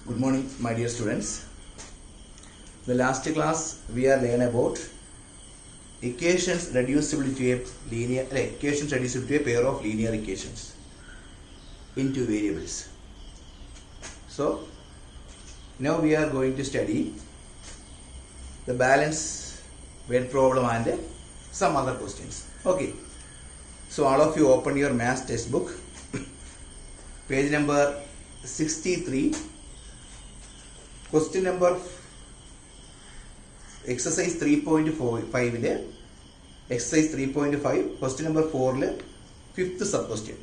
Good morning, my dear students. The last class we are learning about equations reducible to a pair of linear equations in two variables. So now we are going to study the balance weight problem and some other questions. Okay. So all of you open your math textbook, page number 63. Question number exercise 3.5 exercise 3.5 question number 4 fifth sub question.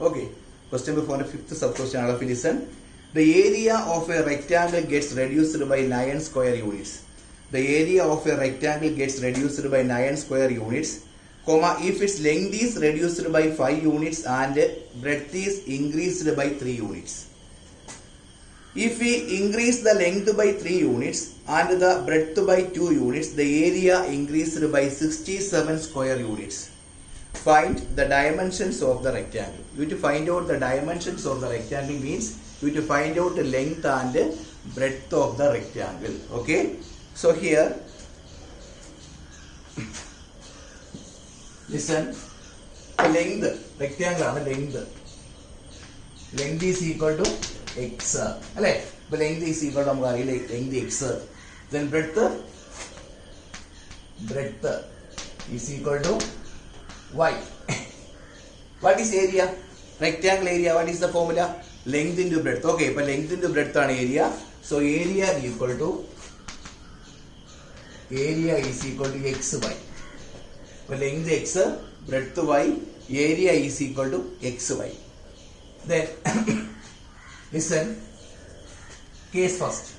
Okay, question number 4 fifth sub question. All of you listen. The area of a rectangle gets reduced by 9 square units. The area of a rectangle gets reduced by 9 square units, comma, if its length is reduced by 5 units and breadth is increased by 3 units. If we increase the length by 3 units and the breadth by 2 units, the area increased by 67 square units. Find the dimensions of the rectangle. You have to find out the dimensions of the rectangle means you have to find out the length and breadth of the rectangle. Okay. So here, listen, the length, rectangle length is equal to x. But length is equal to length x. Then breadth is equal to y. What is area? Rectangle area, what is the formula? Length into breadth. Okay, but length into breadth on area. So area is equal to xy. But length x, breadth y, area is equal to xy. Then listen, case first.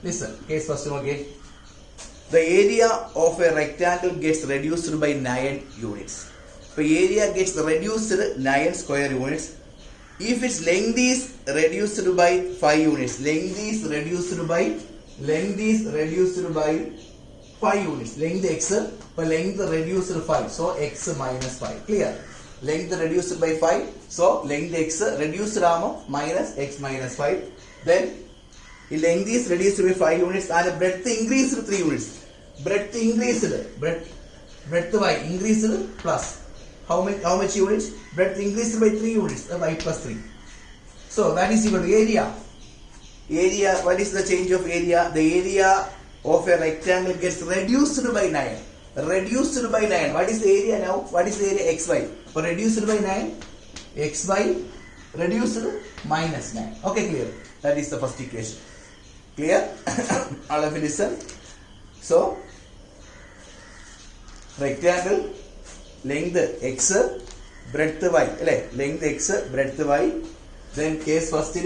Listen, case first, okay. The area of a rectangle gets reduced by 9 units. The area gets reduced 9 square units. If its length is reduced by 5 units, length is reduced by 5 units. Length x, but length reduced 5. So x minus 5. Clear? Length reduced by 5. So length x reduced minus x minus 5. Then length is reduced by 5 units and breadth increased 3 units. Breadth increased. Breadth y increased plus. How much units? Breadth increased by 3 units. Y plus 3. So that is equal to area. Area, what is the change of area? The area of a rectangle gets reduced by 9. Reduced by 9. What is the area now? What is the area? Xy. So reduced by 9. Xy reduced minus 9. Okay, clear? That is the first equation. Clear? All of you listen. So, rectangle, length x, breadth y. Length x, breadth y. Then case first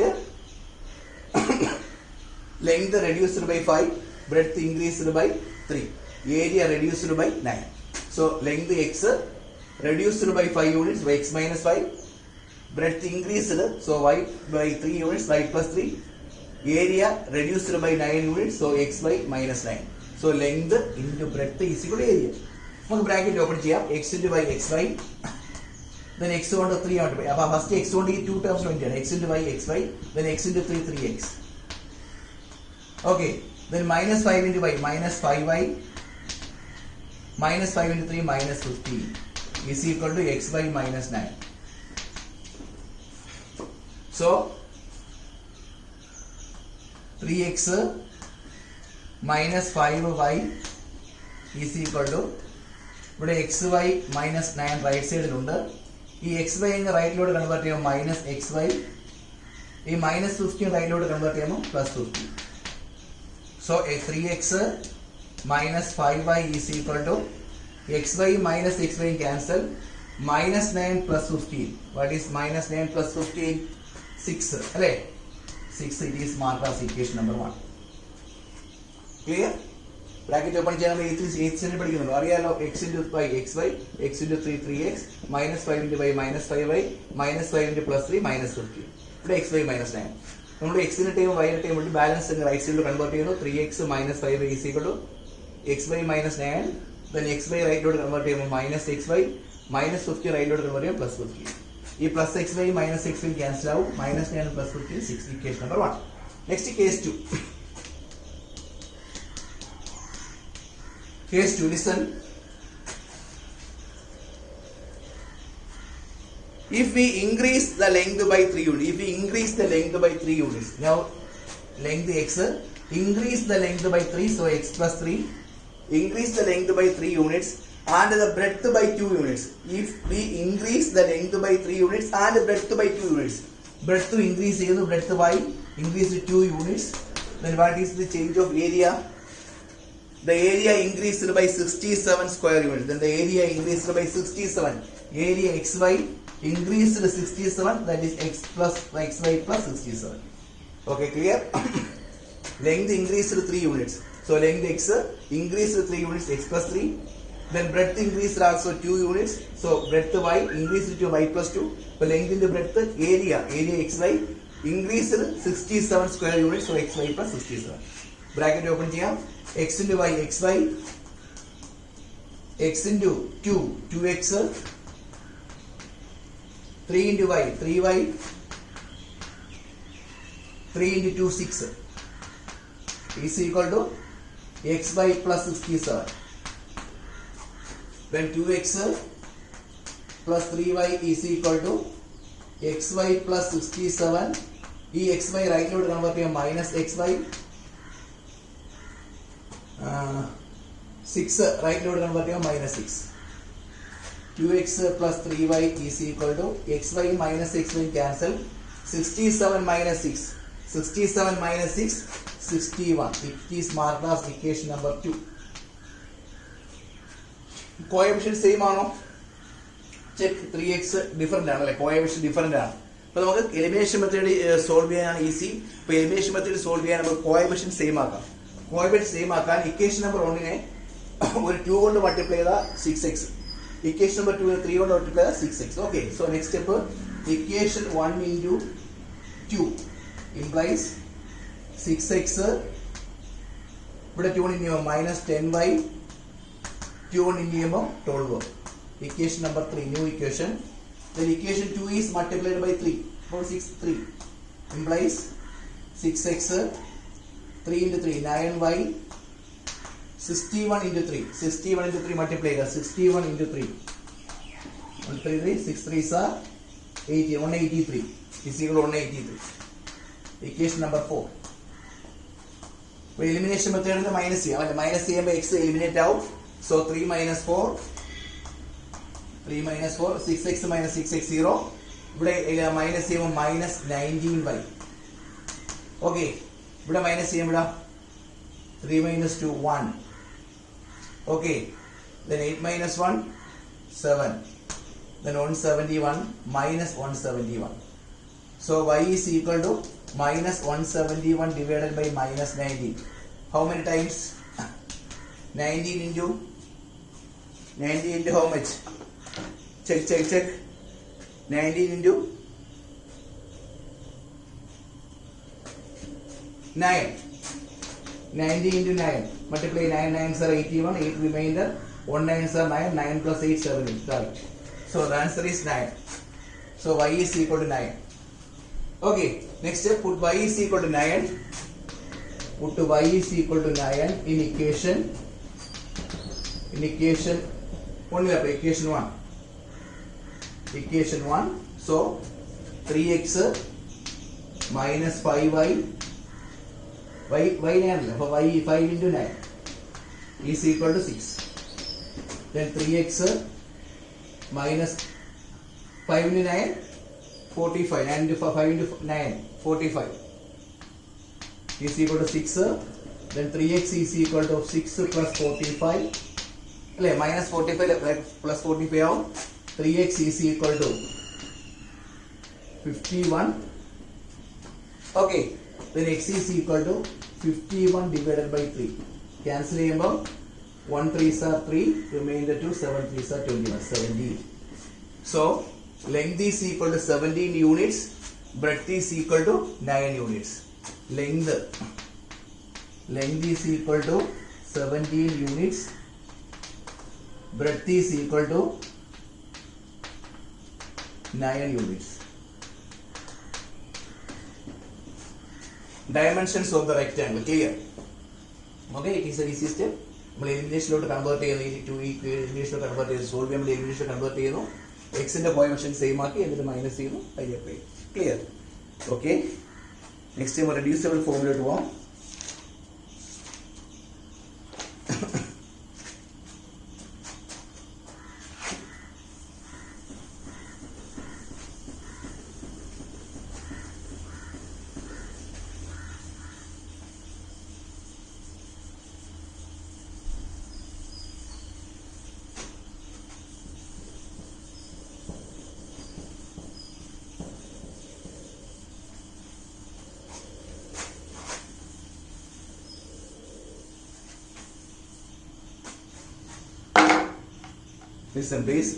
length reduced by 5, breadth increased by 3. Area reduced by 9. So length x reduced by 5 units by x minus 5. Breadth increased, so y by 3 units, y plus 3. Area reduced by 9 units, so x by minus 9. So length into breadth is equal to area. We bracket open x into y xy. Then x into 3 out by. First x into 2 terms x into y xy. Then x into 3 3x. Okay. Then minus 5 into y minus 5y. Minus 5 into 3 minus 15 is equal to xy minus 9. So 3x minus 5y is equal to xy minus 9 right side ഉണ്ട്. ഈ xy എന്ന റൈറ്റിലോട്ട് convert ചെയ്യുമ്പോൾ minus xy, ഈ minus 15 റൈറ്റിലോട്ട് convert ചെയ്യുമ്പോൾ plus 15. So 3x minus 5y is equal to xy minus xy cancel, minus 9 plus 15. What is minus 9 plus 15? 6. 6, it is marked as equation number 1. Clear? Bracket open channel 8 പഠിക്കുന്നുണ്ടോ? അറിയാലോ, x into y xy, x into 3 3x, minus 5 into y minus 5y, minus 5 into plus 3 minus 15. ഇവിടെ xy minus 9. നമ്മൾ എക്സിന്റെ time വൈയുടെ time balance right സൈഡിൽ convert ചെയ്യുന്നു. 3x minus 5y is equal to xy minus 9. Then xy റൈറ്റിലോട്ട് convert ചെയ്യുമ്പോൾ minus xy minus 50 റൈറ്റിലോട്ട് convert ചെയ്യുമ്പോൾ plus 50. ഈ plus x y minus x y cancel ആവും. Minus 9 plus 15 6. Equation number 1. Next case 2. Case 2, listen. If we increase the length by 3 units, now length x, increase the length by 3, so x plus 3, increase the length by 3 units and the breadth by 2 units. If we increase the length by 3 units and breadth by 2 units, breadth increase ചെയ്യുന്നു, breadth by increase to 2 units, then what is the change of area? The area increased by 67 square units. Then the area increased by 67. Area xy increased 67. That is x plus xy plus 67. Okay, clear? Length increased 3 units. So length x increased 3 units, x plus 3. Then breadth increased also 2 units. So breadth y increased to y plus 2. So length into breadth, area xy increased 67 square units. So xy plus 67. Bracket open ചെയ്യാം. X into y, xy, x into 2, 2x, 3 into y, 3y, 3 into 2, 6 is equal to xy plus 67. Then 2x plus 3y is equal to xy plus 67. ഈ xy റൈറ്റിലോട്ട് convert ചെയ്യാം, minus xy 6 റൈറ്റിലോട്ട് convert ചെയ്യാം, minus 6. 2x plus 3y is equal to xy minus xy cancel. 67 minus 6. 67 minus 6, 61. It is marked as equation number 2. Coefficient same ആണോ? Check. 3x different ആണല്ലേ, coefficient different ആണ്. അപ്പോൾ നമുക്ക് elimination method solve ചെയ്യാനാണ് easy. അപ്പോൾ elimination method solve ചെയ്യാൻ നമുക്ക് coefficient same ആക്കാം. കോഎഫിഷ്യന്റ് സെയിം ആക്കാൻ ഇക്വേഷൻ നമ്പർ 1നെ ഒരു 2 കൊണ്ട് മൾട്ടിപ്ലൈ ചെയ്താൽ 6x. ഇക്വേഷൻ നമ്പർ 2 3 കൊണ്ട് മൾട്ടിപ്ലൈ ചെയ്താൽ 6x. Okay, so next step equation 1 into 2 implies 6x. ഇവിടെ 2 കൊണ്ട് ചെയ്യുമ്പോൾ മൈനസ് 10y, 2 കൊണ്ട് ചെയ്യുമ്പോൾ 12. Equation number 3, new equation. Then equation 2 is multiplied by 3. 4, 6, 3 implies 6x, 3 into 3, 9y, 61 into 3. 61 into 3 multiply. 61 into 3. 1, 3, 3, 6, 3 is 80, 183. Is equal to 183. Equation number 4. Elimination method is minus here. Minus here by x eliminate out. So 3 minus 4. 3 minus 4, 6x minus 6x 0. ഇവിടെ minus ചെയ്യുമ്പോൾ minus 19y. Okay, ഇവിടെ minus ചെയ്യുമ്പോൾ 3 minus 2 1. Okay, then 8 minus 1 7. Then 171 minus 171. So y is equal to minus 171 divided by minus 19. How many times? 19 into how much? Check. 19 into 9. 90 into 9. Multiply 9 9s are 81. 8 remainder. 1 9s are 9. 9 plus 8 17. Right. So the answer is 9. So y is equal to 9. Okay. Next step. Put y is equal to 9. Put y is equal to 9 in equation. Only up equation 1. Equation 1. So 3x minus 5y. Y 9. So y 5 into 9 is equal to 6. Then 3x minus 5 into 9 45. 9 into 5 into 9 45 is equal to 6. Then 3x is equal to 6 plus 45. Minus 45 plus 45 out. 3x is equal to 51. Okay, then x is equal to 51 divided by 3. Cancel ചെയ്യുമ്പോൾ 1 3s are 3, remainder 2, 7 3s are 21, 17. So length is equal to 17 units, breadth is equal to 9 units. Length is equal to 17 units, breadth is equal to 9 units. Dimensions of the rectangle clear. Okay, it is an easy step. നമ്മൾ എലിമിനേഷനിലോട്ട് convert ചെയ്യുന്നു. ഈ 2 എലിമിനേഷനിലോട്ട് convert ചെയ്ത് solve ചെയ്യുമ്പോൾ elimination convert ചെയ്യുന്നു. എക്സിന്റെ coefficient same ആക്കി എന്നിട്ട് മൈനസ് ചെയ്യുന്നു. Apply clear. Okay, next time reducible ഫോമിലോട്ട് പോകാം. Listen please.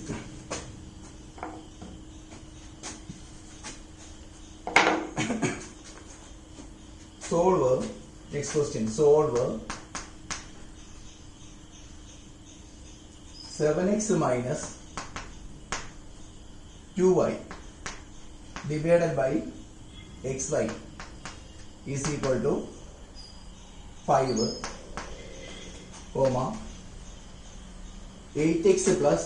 Solver, next question, solver 7x minus 2y divided by xy is equal to 5, 8x plus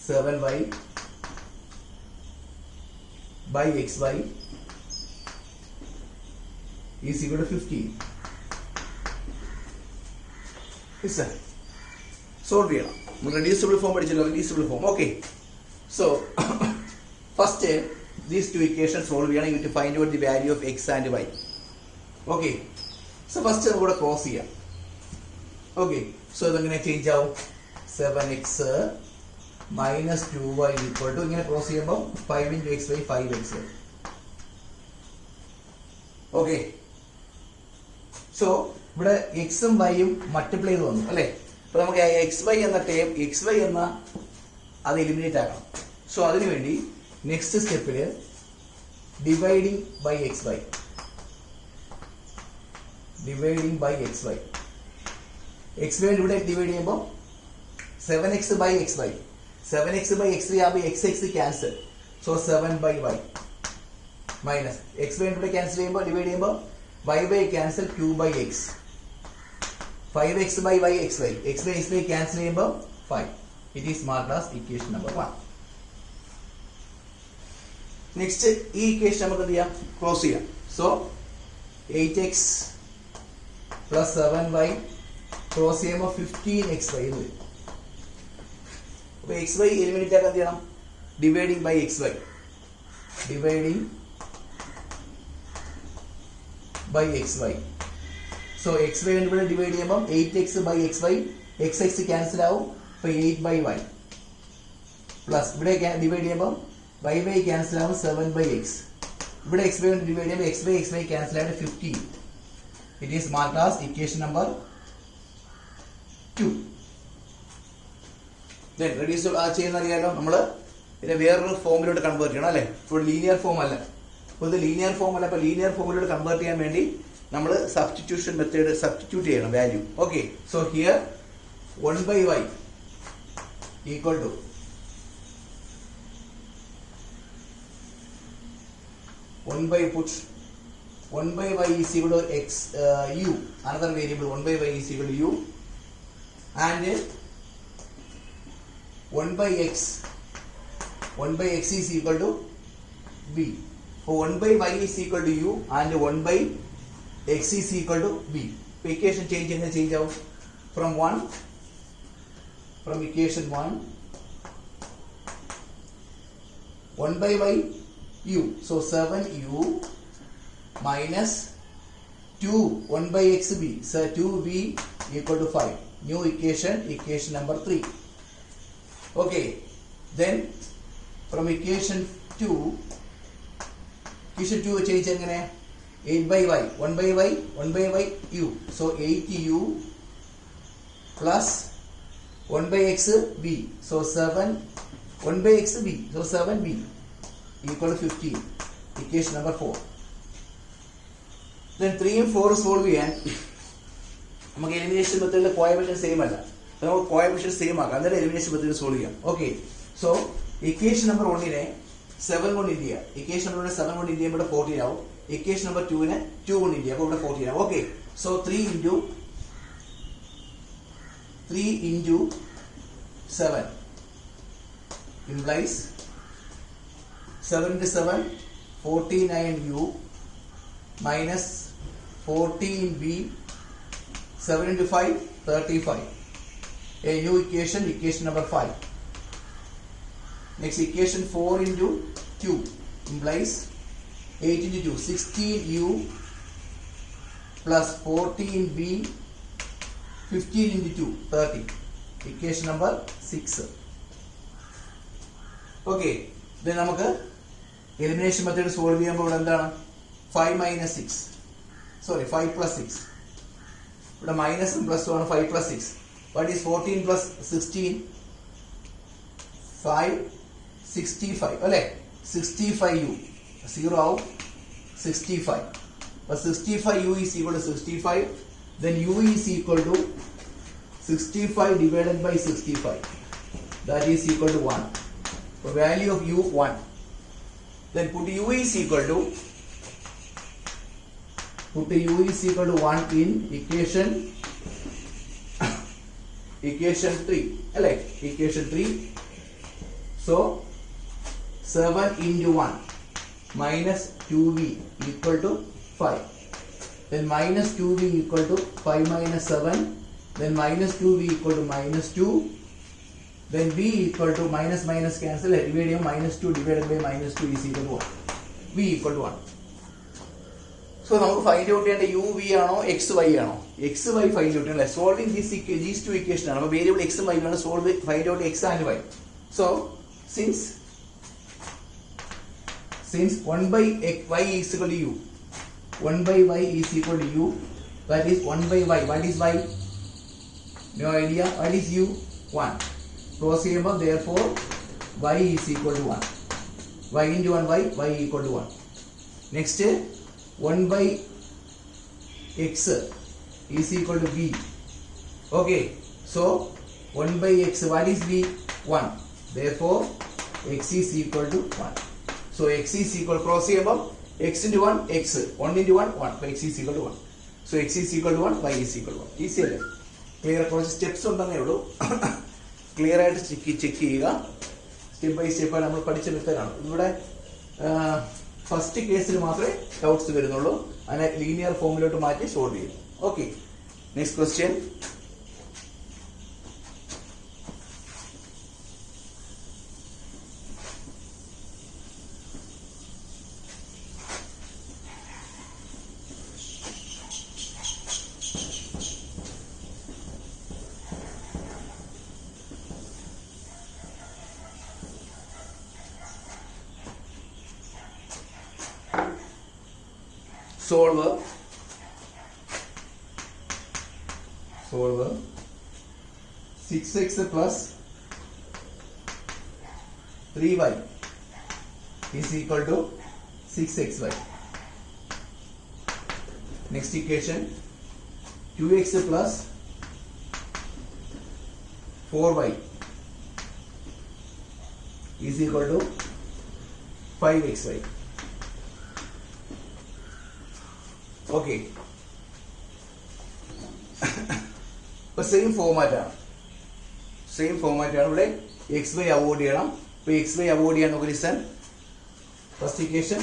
7y by xy is equal to 15. Listen, solve ചെയ്യണം. Reducible form പഠിച്ചല്ലോ, reducible form. Okay, so first these two equations solve ചെയ്യണം. You need to find out the value of x and y. Okay, so first നമുക്ക് cross ചെയ്യാം. Okay, so ഇതെങ്ങനെ change ആവും? 7x minus 2y equal to ഇങ്ങനെ cross ചെയ്യുമ്പോൾ 5 into xy 5x. Okay, so ഇവിടെ എക്സും വൈയും multiply ചെയ്ത് വന്നു അല്ലേ. അപ്പൊ നമുക്ക് എക്സ് വൈ എന്ന ടേം എക്സ് വൈ എന്ന അത് എലിമിനേറ്റ് ആക്കണം. സോ അതിനുവേണ്ടി നെക്സ്റ്റ് സ്റ്റെപ്പില് dividing by x y, dividing by x y. X y ഇവിടെ ഡിവൈഡ് ചെയ്യുമ്പോൾ 7x by xy, 7x by xy ആകുമ്പോൾ x x cancel. So 7 by y minus x y ഇവിടെ cancel ചെയ്യുമ്പോൾ ഡിവൈഡ് ചെയ്യുമ്പോൾ y by cancel 2 by x, 5x by y xy, x by xy cancel ചെയ്യുമ്പോൾ 5. It is marked as equation number 1. Next ഈ equation നമുക്ക് എന്ത് ചെയ്യാം? Close ചെയ്യാം. So 8x plus 7y cross ചെയ്യുമ്പോൾ 15xy എന്ന് വരും. അപ്പോൾ എക്സ് വൈ എലിമിനേറ്റ് ആക്കാൻ എന്ത് ചെയ്യണം? Dividing by x y, dividing by x y. So x y ഇവിടെ ഡിവൈഡ് ചെയ്യുമ്പോൾ 8x by xy, x x cancel ആവും. അപ്പോൾ 8 by y പ്ലസ് ഇവിടെ ഡിവൈഡ് ചെയ്യുമ്പോൾ y by ക്യാൻസൽ ആവും 7 by x. ഇവിടെ x by കൊണ്ട് ഡിവൈഡ് ചെയ്യുമ്പോൾ x by xy ക്യാൻസൽ ആയിട്ട് 15. It is marked as equation number 2. Then reduce ചെയ്യുന്ന അറിയാലോ, നമ്മൾ ഇതിനെ വേറൊരു ഫോമിലോട്ട് കൺവേർട്ട് ചെയ്യണം അല്ലേ. ഇപ്പോൾ ലീനിയർ ഫോം അല്ല, ഇപ്പോൾ ഇത് ലീനിയർ ഫോം അല്ല. അപ്പോൾ ലീനിയർ ഫോമിലോട്ട് കൺവേർട്ട് ചെയ്യാൻ വേണ്ടി നമ്മൾ സബ്സ്റ്റിറ്റ്യൂഷൻ മെത്തേഡ് സബ്സ്റ്റിറ്റ്യൂട്ട് ചെയ്യണം value. Okay, so here 1 by y equal to 1 by put 1 by y is equal to x u, another variable 1 by y is equal to u, and 1 by x is equal to v. So 1 by y is equal to u and 1 by x is equal to v. Equation change in the change out from equation 1 1 by y u, so 7u minus 2 1 by x v, so 2v equal to 5. New equation number 3. Okay, then from equation 2 change എങ്ങനെ? 8 by y 1 by y u, so 8u plus 1 by x v, so 7 1 by x v, so 7v equal to 15. Equation number 4. Then 3 and 4 solve ചെയ്യാൻ നമുക്ക് elimination മെത്തേഡിലെ coefficient same അല്ല. നമുക്ക് coefficient same ആക്കാം, അന്നേരം elimination method solve ചെയ്യാം. Okay, so equation number 1നെ 7 കൊണ്ട് ഇൻഡ് ചെയ്യാം. ഇക്വേഷൻ നമ്പർ 7 കൊണ്ട് ഇൻഡ് ചെയ്യുമ്പോൾ ഇവിടെ 14 ആവും. ഇക്വേഷൻ നമ്പർ 2നെ 2 കൊണ്ട് ഇൻഡ് ചെയ്യാം. അപ്പോൾ ഇവിടെ 14 ആവും. Okay, so 3 into 7 implies 7 into 7 49u minus 14b 7 into 5 35. A new equation, equation number 5. Next equation 4 into 2 implies 8 into 2 16u plus 14b 15 into 2 30. Equation number 6. Okay, then നമുക്ക് elimination method solve ചെയ്യുമ്പോൾ ഇവിടെ എന്താണ് 5 minus 6 sorry 5 plus 6 ഇവിടെ മൈനസും പ്ലസും ആണ്. 5 plus 6 what is 14 plus 16 5 65 അല്ലേ 65u 0 ആവും 65 but 65u is equal to 65 then u is equal to 65 divided by 65 that is equal to 1. So value of u 1. Then put u is equal to 1 in equation 3 right? Equation 3. So 7 into 1 minus 2v equal to 5. Then minus 2v equal to 5 minus 7. Then minus 2v equal to minus 2. Then v equal to minus minus cancel. Dividing minus 2 divided by minus 2 is equal to 1. V equal to 1. So നമുക്ക് find out ചെയ്യേണ്ട u v ആണോ x y ആണോ? x y find out ചെയ്യണം. Solving these two equation ആണ്. അപ്പോൾ variable x ഉം y ആണ് find out x and y. So since 1 by y is equal to u, 1 by y is equal to u, that is 1 by y. What is y? No idea. What is u? 1. Close ചെയ്യുമ്പോൾ therefore y is equal to 1. y into 1 y equal to 1. Next 1 by x is equal to v. Okay, so 1 by x, what is v? 1. Therefore x is equal to 1. So x is equal, cross ചെയ്യുമ്പോൾ x into 1 x, 1 into 1 1. So x is equal to 1. So x is equal to 1, y is equal to 1. Easy അല്ലേ? Clear. കുറച്ച് steps ഉണ്ടെന്നേ ഉള്ളൂ. Clear ആയിട്ട് check ചെയ്യുക. Step by step നമ്മൾ പഠിച്ച മെത്തേഡാണ്. ഇവിടെ ഫസ്റ്റ് കേസിൽ മാത്രമേ ഡൗട്ട്സ് വരുന്നുള്ളൂ. അതിനെ ലീനിയർ ഫോമിലോട്ട് മാറ്റി സോൾവ് ചെയ്യും. Okay, next question. Solve 6x plus 3y is equal to 6xy. Next equation 2x plus 4y is equal to 5xy. Okay, ഇപ്പൊ സെയിം ഫോർമാറ്റ് ആണ്. ഇവിടെ എക്സ് വൈ അവോയ്ഡ് ചെയ്യണം. ഇപ്പൊ എക്സ് വൈ അവോയ്ഡ് ചെയ്യാൻ നമുക്ക് listen. First equation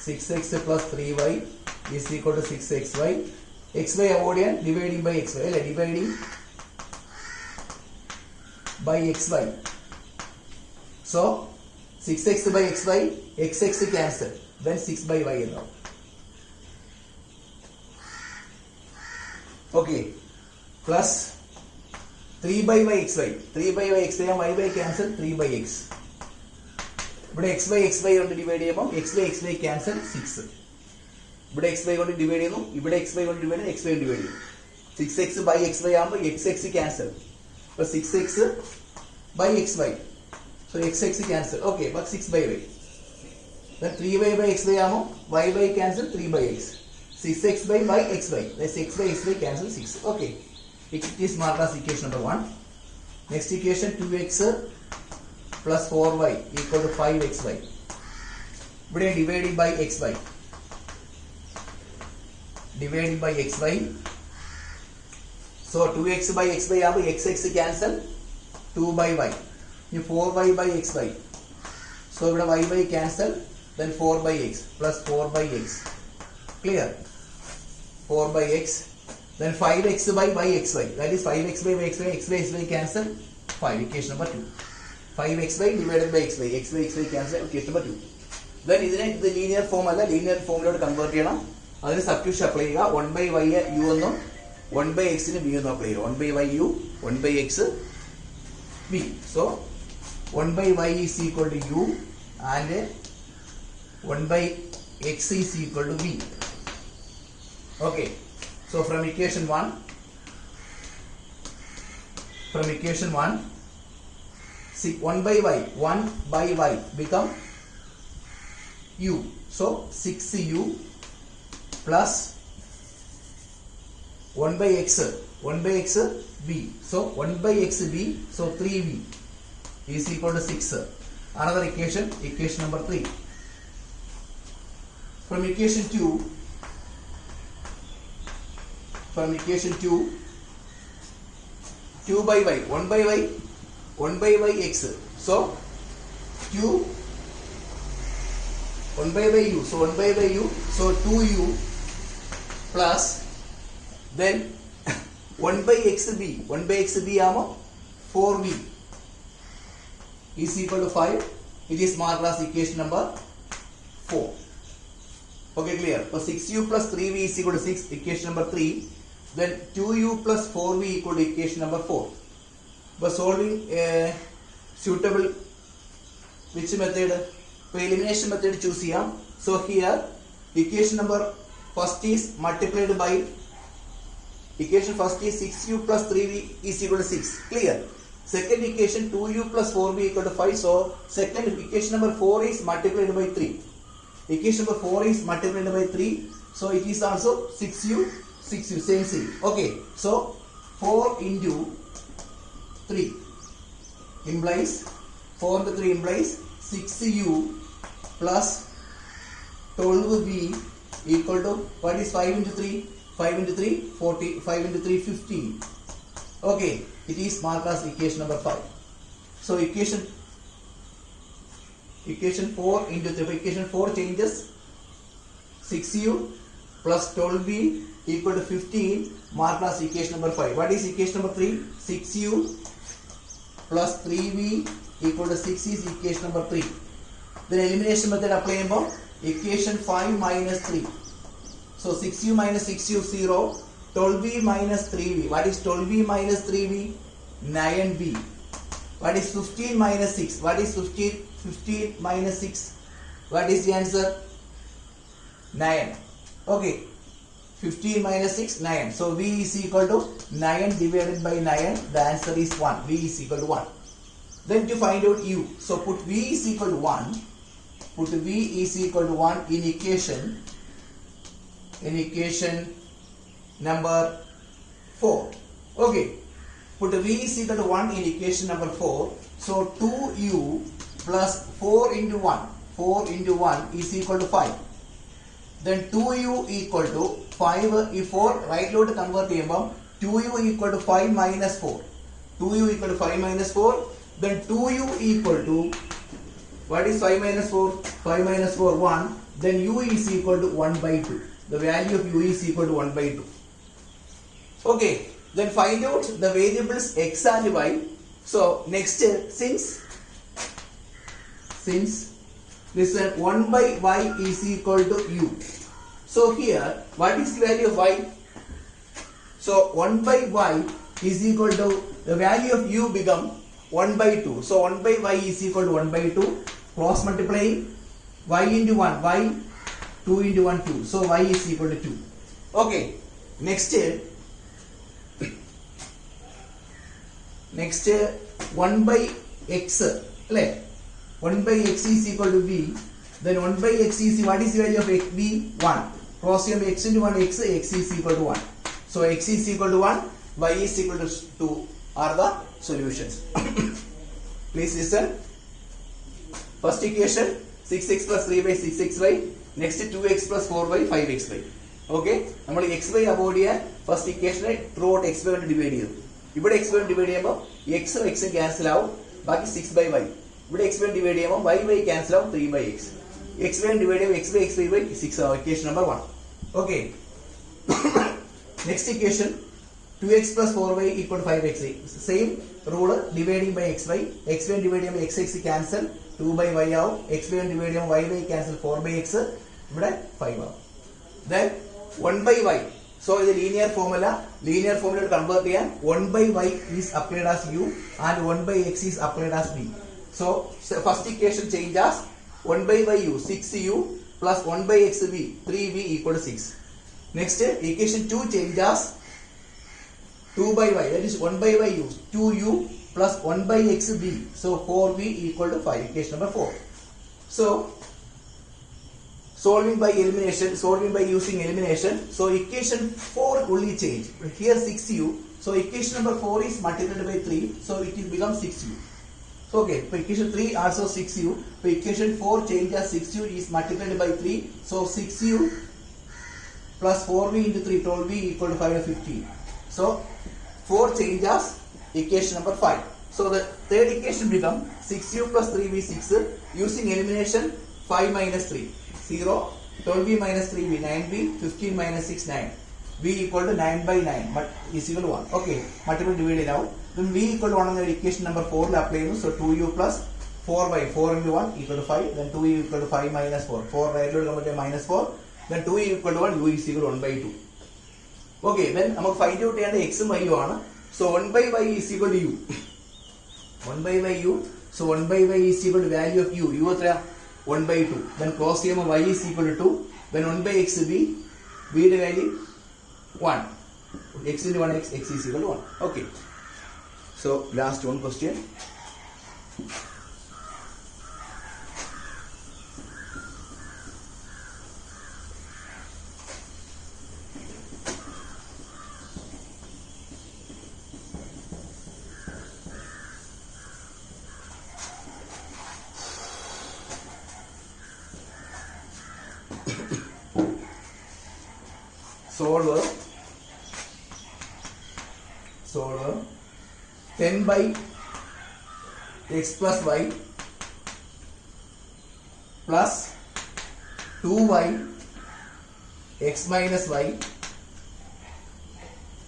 6x plus 3y is equal to 6xy. X y avoid ചെയ്യാൻ dividing by x y അല്ലെ, dividing by x y. So 6x by xy, xx cancel, then 6 by y എന്നാവും. Okay, plus 3 by y xy, 3 by y xy and y by cancel 3 by x. ഇവിടെ x by xy കൊണ്ട് divide ചെയ്യുമ്പോൾ x by xy cancel 6. ഇവിടെ xy കൊണ്ട് divide ചെയ്യുന്നു, ഇവിടെ xy കൊണ്ട് divide ചെയ്യുന്നു, xy കൊണ്ട് ഡിവൈഡ് ചെയ്യുന്നു. 6x by xy ആകുമ്പോൾ xx cancel. അപ്പോൾ 6x by xy. So xx cancel. Okay, but 6 by y. Then 3y by xy ആകുമ്പോൾ y by cancel 3 by x. 6x by xy. That's x by xy cancel 6. Okay. It is marked as equation number 1. Next equation 2x plus 4y equal to 5xy. ഇവിടെ divided by xy. Divided by xy. So 2x by xy ആവുമ്പോൾ x cancel, 2 by y. ഇനി 4y by xy. So ഇവിടെ y cancel, then 4 by x plus 4 by x. Clear? 4 by x. Then 5x by xy. That is 5x by xy. X by xy cancel. 5. Equation number 2. 5xy divided by xy. X by xy cancel. Equation number 2. Then ഇതിനെ ഇത് linear form അല്ല, linear ഫോമിലോട്ട് convert ചെയ്യണം. അതിന് substitution apply ചെയ്യുക. 1 by y u എന്നും 1 by x ന് v എന്നും apply ചെയ്യുക. 1 by y u, 1 by x v. So 1 by y is equal to u and 1 by x is equal to v. Okay. So from equation 1 see 1 by y become u. So 6u plus 1 by x v. So 1 by x v, so 3v is equal to 6. Another equation number 3. From equation 2 2 by y, 1 by y x. So 1 by u, so 1 by u, so 2u plus then 1 by xv, 1 by xv ആമോ 4v is equal to 5. It is marked as equation number 4. Okay, clear? So 6u plus 3v is equal to 6, equation number 3. Then 2u plus 4v equal to equation number 4. By solving suitable which method? So elimination method choose here. So here equation number first is multiplied by equation first is 6u plus 3v is equal to 6. Clear? Second equation 2u plus 4v equal to 5. So second equation number 4 is multiplied by 3. Equation number 4 is multiplied by 3. So it is also 6u, same. Okay. So 4 into 3 implies 4 into 3 implies 6u plus 12v equal to what is 5 into 3? 5 into 3 40, 5 into 3 15. Okay, it is marked as equation number 5. So equation 4 into 3, equation 4 changes 6u plus 12v equal to 15, marked as equation number 5. What is equation number 3? 6u plus 3v equal to 6 is equation number 3. Then elimination method apply about equation 5 minus 3. So 6u minus 6u 0, 12v minus 3v. What is 12v minus 3v? 9v. What is 15 minus 6? What is 15? 15 minus 6. What is the answer? 9. Okay. 15 minus 6, 9. So v is equal to 9 divided by 9. The answer is 1. V is equal to 1. Then to find out u. So put v is equal to 1. Put v is equal to 1 in equation number 4. Okay. Put v is equal to 1 in equation number 4. So 2u plus 4 into 1. 4 into 1 is equal to 5. Then 2u equal to 5. If 4 right load convert ചെയ്യുമ്പോൾ 2u equal to 5 minus 4. 2u equal to 5 minus 4. Then 2u equal to what is 5 minus 4? 5 minus 4 1. Then u is equal to 1 by 2. The value of u is equal to 1 by 2. Okay. Then find out the variables x and y. So next since listen 1 by y is equal to u. So here what is the value of y? So 1 by y is equal to the value of u become 1 by 2. So 1 by y is equal to 1 by 2. Cross multiplying y into 1 y, 2 into 1 2. So y is equal to 2. Okay. Next 1 by x. 1 by x is equal to v. Then 1 by x is, what is the value of x? v? 1. Cross x into 1 x is equal to 1. So x is equal to 1, y is equal to 2 are the solutions. Please listen. First equation 6x plus 3y 6xy. Next 2x plus 4y 5xy. Okay. നമ്മൾ xy avoid ചെയ്യാൻ first ഇക്വേഷനെ through out xy കൊണ്ട് divide ചെയ്തു. ഇവിടെ xy കൊണ്ട് divide ചെയ്യുമ്പോൾ x ഉം x ഉം cancel ആവും. ബാക്കി 6/y. ഇവിടെ xy കൊണ്ട് ഡിവൈഡ് ചെയ്യുമ്പോൾ y ക്യാൻസൽ ആവും 3/x. xy കൊണ്ട് ഡിവൈഡ് ചെയ്യുമ്പോൾ x/x 6 ആവും. Equation number 1. Okay. Next equation 2x plus 4y equal to 5xy. Same rule, dividing by xy. xy divided by xx cancel 2/y out. xy divided by y cancel 4/x. ഇവിടെ 5 ആവും. Then 1/y. So ഇത് linear formula. Linear formula convert ചെയ്യാൻ 1/y is applied as u and 1/x is applied as v. So first equation change as 1/u 6u plus 1/x v 3v equal to 6. Next equation 2 change as 2/y, that is 1/u 2u plus 1/xv, so 4v equal to 5. Equation number 4. So solving by elimination, solving by using elimination. So equation 4 only change. Here 6u, so equation number 4 is multiplied by 3, so it will become 6u. So okay, for equation 3 also 6u, for equation 4 change as 6u is multiplied by 3, so 6u plus 4v into 3 12v equal to 5 to 15. So 4 changes equation number 5. So the third equation become 6u plus 3v 6. Using elimination 5 minus 3 0, 12v minus 3v 9v, 15 minus 6 9. V equal to 9/9 but is equal to 1. Okay, multiple divided out. Then v equal to 1 on the equation number 4 will apply. So 2u plus 4/4 into 1 equal to 5. Then 2u equal to 5 minus 4. 4 right will come to minus 4. Then 2 equal to 1, u is equal to 1/2. Okay, then നമുക്ക് find out ചെയ്യേണ്ട x ഉം y ഉം ആണ്. So 1/y is equal to u. 1/u. So 1/y is equal to value of u. u എത്രയാ? 1/2. Then cross ചെയ്യുമ്പോൾ y is equal to 2. Then 1/x v. v യുടെ value 1. x into 1x, x is equal to 1. Okay. So last one question. Solve 10 by x plus y plus 2y x minus y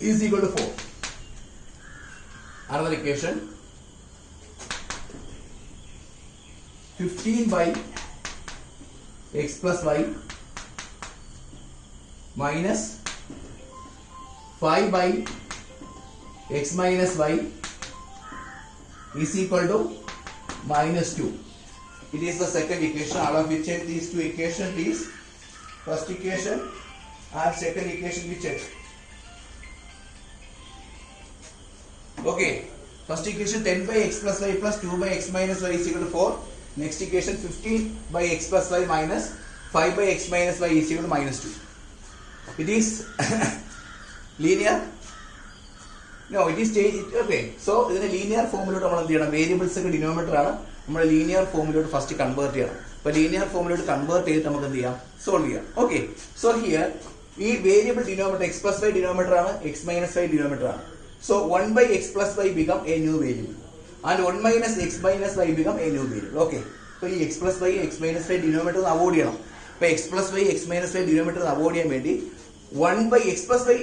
is equal to 4. Another equation 15 by x plus y minus 5 by x minus y is equal to minus 2. It is the second equation. All of which check these two equations, please. First equation and second equation we check. Okay. First equation 10 by x plus y plus 2 by x minus y is equal to 4. Next equation 15 by x plus y minus 5 by x minus y is equal to minus 2. It is linear. No, it is change. Okay, so ഇതിനെ linear formula നമ്മൾ എന്ത് ചെയ്യണം? Variables ഒക്കെ denominator ആണ്. നമ്മൾ linear formula first convert ചെയ്യണം. അപ്പോൾ linear formula convert ചെയ്തിട്ട് നമുക്ക് എന്ത് ചെയ്യാം? സോൾവ് ചെയ്യാം. Okay, so here ഈ variable denominator x plus y denominator ആണ്, x minus y ഡിനോമിനേറ്റർ ആണ്. So 1 by x plus y become a new variable and 1 minus x minus y become a new variable. Okay, അപ്പോൾ ഈ x plus y x minus y denominator avoid ചെയ്യണം. അപ്പോൾ x plus y x minus y denominator avoid ചെയ്യാൻ വേണ്ടി 1 by x plus y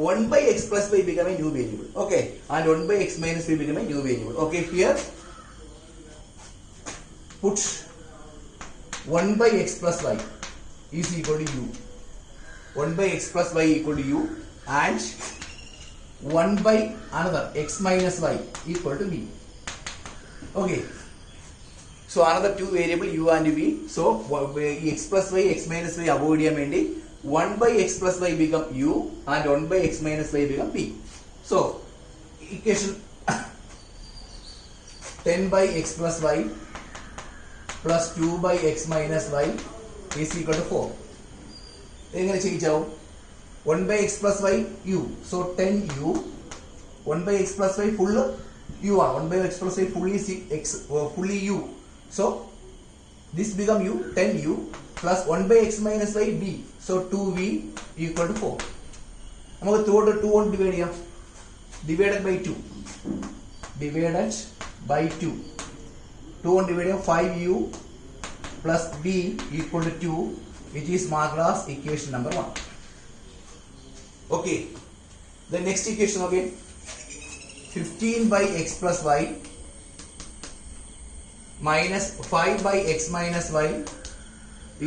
1 by x plus y become a new variable. Okay, and 1 by x minus y become a new variable. Okay, here put 1 by x plus y is equal to u. 1 by x plus y equal to u and 1 by another x minus y equal to v. Okay, so another two variable u and v. So x plus y x minus y avoid ചെയ്യാൻ വേണ്ടി 1 by x plus y become u and 1 by x minus y become p. So equation 10 by x plus y plus 2 by x minus y is equal to 4. എങ്ങനെ ചെയ്യിച്ചാവും? 1 by x plus y u. So 10u. 1 by x plus y full u ആണ്. 1 by x plus y fully x fully u. So this become u 10u plus 1 by x minus y b. So 2v equal to 4. നമുക്ക് 2 കൊണ്ട് 2 കൊണ്ട് divide ചെയ്യാം. Divided by 2. Divided by 2. 2 കൊണ്ട് divide ചെയ്യാം. 5u plus b equal to 2, which is marked as equation number 1. Okay. The next equation again. 15 by x plus y minus 5 by x minus y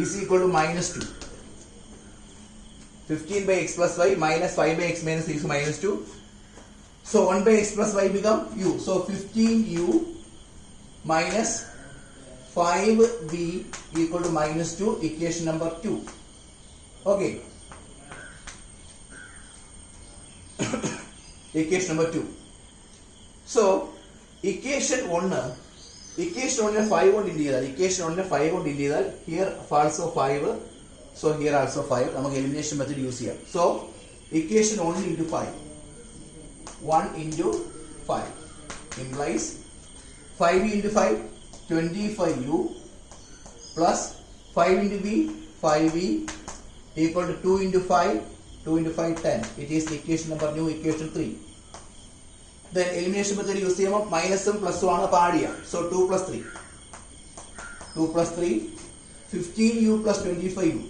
is equal to minus 2. 15 by x plus y minus 5 by x minus y is minus 2. So 1 by x plus y become u. So 15u minus 5b equal to minus 2, equation number 2. Okay. Equation number 2. So equation 1 5 കൊണ്ട് ഇൻഡ് ചെയ്താൽ, equation 1 5 കൊണ്ട് ഇൻഡ് ചെയ്താൽ here also 5, so here also 5. നമുക്ക് elimination method use ചെയ്യാം. So equation 1 into 5, 1 into 5 implies 5 into 5 25u plus 5 into b 5v equal to 2 into 5 10. It is equation number new, equation 3. Then elimination method use ചെയ്യുമ്പോൾ മൈനസും പ്ലസും ആണ് add ചെയ്യാം. So 2 plus 3 15u plus 25u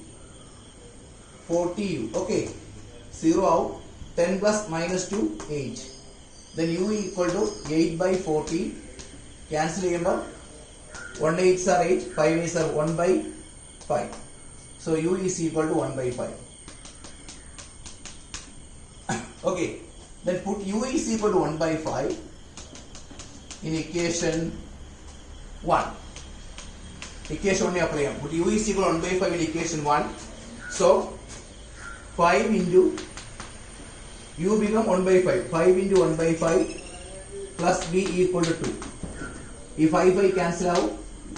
40u. Okay, 0 out. 10 plus minus 2 8. Then u equal to 8 by 40. Cancel ചെയ്യുമ്പോൾ 1 8s are 8, 5 8s are 1 by 5. So u is equal to 1 by 5. Okay, then put u is equal to 1 by 5 in equation 1. Equation 1 apply. Put u is equal to 1 by 5 in equation 1. So 5 into u become 1 by 5. 5 into 1 by 5 plus b equal to 2. If 5 cancel out,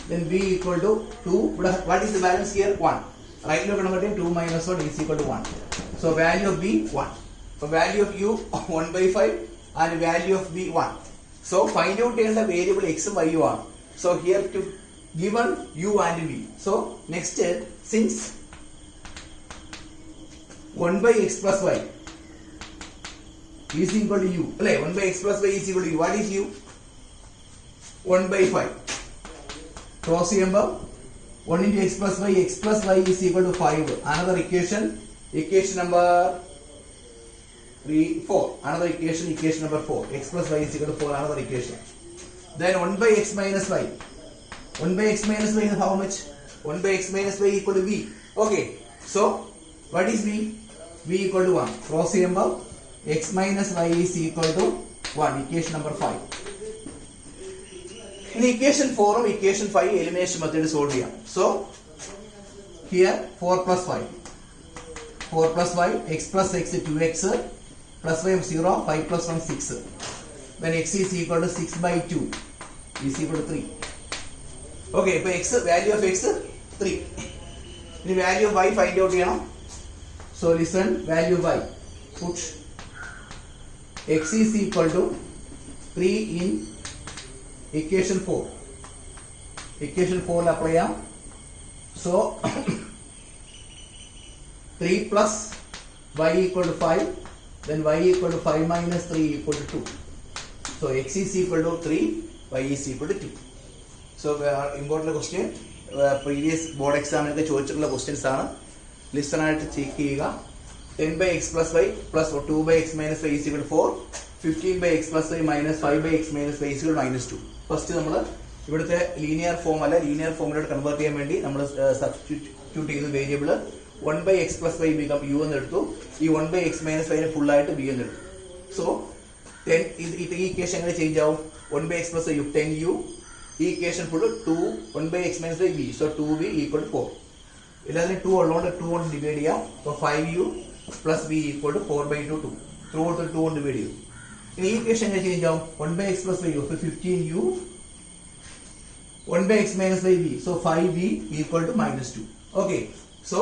then b equal to 2. What is the balance here? 1. Right now, 2 minus 1 is equal to 1. So value of b 1. So value of u 1 by 5 and value of b 1. So find out the variable x and y are. So here to given u and v. So next, since 1 by x plus y is equal to u. 1 by x plus y is equal to u. What is u? 1 by 5. Cross number 1 into x plus y is equal to 5. Another equation number 4. Another equation number 4. X plus y is equal to 4. Another equation. Then 1 by x minus y. 1 by x minus y is how much? 1 by x minus y equal to v. Okay. So what is v? V equal to 1. Cross number x minus y is equal to 1. Equation number 5. In equation 4 and equation 5 elimination method solve here. So here 4 plus 5. 4 plus 5, x plus x 2x plus y 0, 5 plus 1 6. When x is equal to 6 by 2 is equal to 3. Okay, so x value of x 3. The value of y find out here. So listen, value of y. Put x is equal to 3 in equation 4. Equation 4 apply. So 3 plus y equal to 5. Then y equal to 5 minus 3 equal to 2. So x is equal to 3, y is equal to 2. So important question. Previous board exam ചോദിച്ചിട്ടുള്ള questions ആണ്. Listen ആയിട്ട് check ചെയ്യുക. 10 by x plus y plus 2 by x minus y is equal to 4. 15 by x plus y minus 5 by x minus y is equal to minus 2. First നമ്മൾ ഇവിടുത്തെ linear form അല്ല, linear ഫോമിലോട്ട് convert ചെയ്യാൻ വേണ്ടി നമ്മൾ substitute ചെയ്ത variable 1 by x plus y become u എന്ന് എടുത്തു. ഈ 1 by x minus y full ആയിട്ട് b എന്ന് എടുത്തു. സോ ഈ ഇക്വേഷൻ എങ്ങനെ ചേഞ്ച് ആവും? 1 by x plus y 10u. ഈ equation full 1 by x minus y b. So 2v equal to 4. എല്ലാത്തിനും 2 ഉള്ളതുകൊണ്ട് 2 കൊണ്ട് ഡിവൈഡ് ചെയ്യാം. അപ്പോൾ 5u plus b equal to 4 by 2. 2 കൊണ്ട് 2 കൊണ്ട് ഡിവൈഡ് ചെയ്തു. ഇനി ഈ ഇക്വേഷൻ എങ്ങനെ ചേഞ്ച് ആവും? 1 by x plus y 15u 1 by x minus y b. So 5v equal to minus 2. Okay. So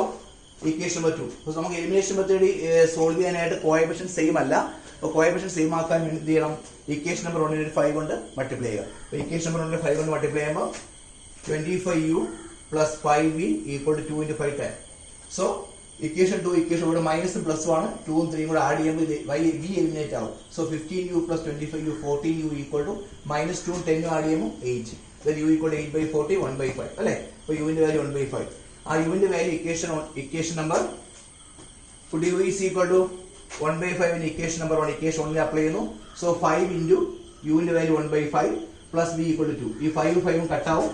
equation number 2. So നമുക്ക് എലിമിനേഷൻ മെത്തേഡ് സോൾവ് ചെയ്യാനായിട്ട് കോഎഫിഷ്യൻ same അല്ല. അപ്പോൾ കോഎഫിഷ്യൻ സെയിം ആക്കാൻ വേണ്ടി എന്ത് ചെയ്യണം? ഇക്വേഷൻ നമ്പർ 1 5 കൊണ്ട് മൾട്ടിപ്ലൈ ചെയ്യുക. അപ്പോൾ ഇക്വേഷൻ നമ്പർ 1 5 കൊണ്ട് മൾട്ടിപ്ലൈ ചെയ്യുമ്പോൾ 25u plus 5v equal to 2 into 5 10. So equation 2 equation ഇവിടെ മൈനസും പ്ലസും ആണ്. 2 ഉം 3 കൂടെ ആഡ് ചെയ്യുമ്പോൾ v എലിമിനേറ്റ് ആവും. So 15u plus 25u 14u equal to minus 2 ഉം 10 ഉം ആഡ് ചെയ്യുമ്പോൾ 8. Then u equal to 8/40 1/5 അല്ലേ? അപ്പോൾ u ന്റെ വാല്യൂ 1/5. ആ u ന്റെ value equation number put u is equal to 1/5 in equation number 1 equation 1 apply ചെയ്യുന്നു. സോ 5 into u ന്റെ value 1/5 plus v equal to 2. ഈ 5 ഉം 5 ഉം കട്ട് ആവും.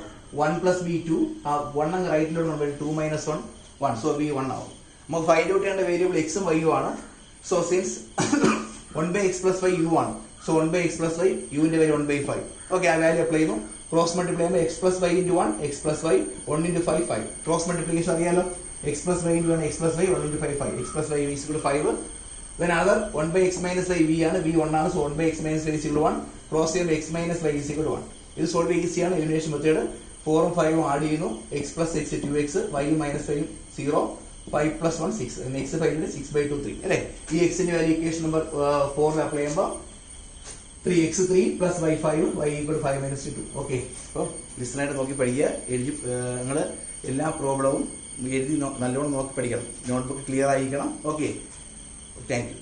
1 plus v 2 ആ 1 അങ്ങ് റൈറ്റിലോട്ട് കൊണ്ടുപോയി 2 minus 1 1. സോ v 1 ആവും. നമുക്ക് ഫൈൻഡ് ഔട്ട് ചെയ്യേണ്ട വേരിയബിൾ എക്സും വൈയും ആണ്. So since 1/x plus y u ആണ്. So 1/x plus y u ന്റെ വാല്യൂ 1/5. ഓക്കെ, ആ വാല്യൂ അപ്ലൈ ചെയ്യുന്നു. ക്രോസ് മൾട്ടിപ്ലൈ ചെയ്യുമ്പോൾ x plus y into 1 x plus y 1 into 5 5. Cross multiplication അറിയാലോ. x plus y into 1 x plus y 1 into 5 5. x plus y is equal to 5. Then other 1/x minus y v ആണ്. v 1 ആണ്. So 1/x minus y is equal to 1. Cross ചെയ്യുമ്പോൾ x minus y is equal to 1. ഇത് solve ഈസിയാണ്. Elimination method 4 ഉം 5 ഉം add ചെയ്യുന്നു. x plus x 2x y minus y 0 5 plus 1 6. x 5 ന്റെ 6/2 3 അല്ലേ? ഈ x ന്റെ വാല്യൂ ഇക്വേഷൻ നമ്പർ 4 അപ്ലൈ ചെയ്യുമ്പോൾ 3x 3 plus y 5 y equal to 5 minus 2. Okay, അപ്പോൾ ലിസണായിട്ട് നോക്കി പഠിക്കുക. എഴുതി നിങ്ങൾ എല്ലാ പ്രോബ്ലവും എഴുതി നല്ലോണം നോക്കി പഠിക്കണം. നോട്ട്ബുക്ക് ക്ലിയർ ആയിരിക്കണം. Okay, thank you.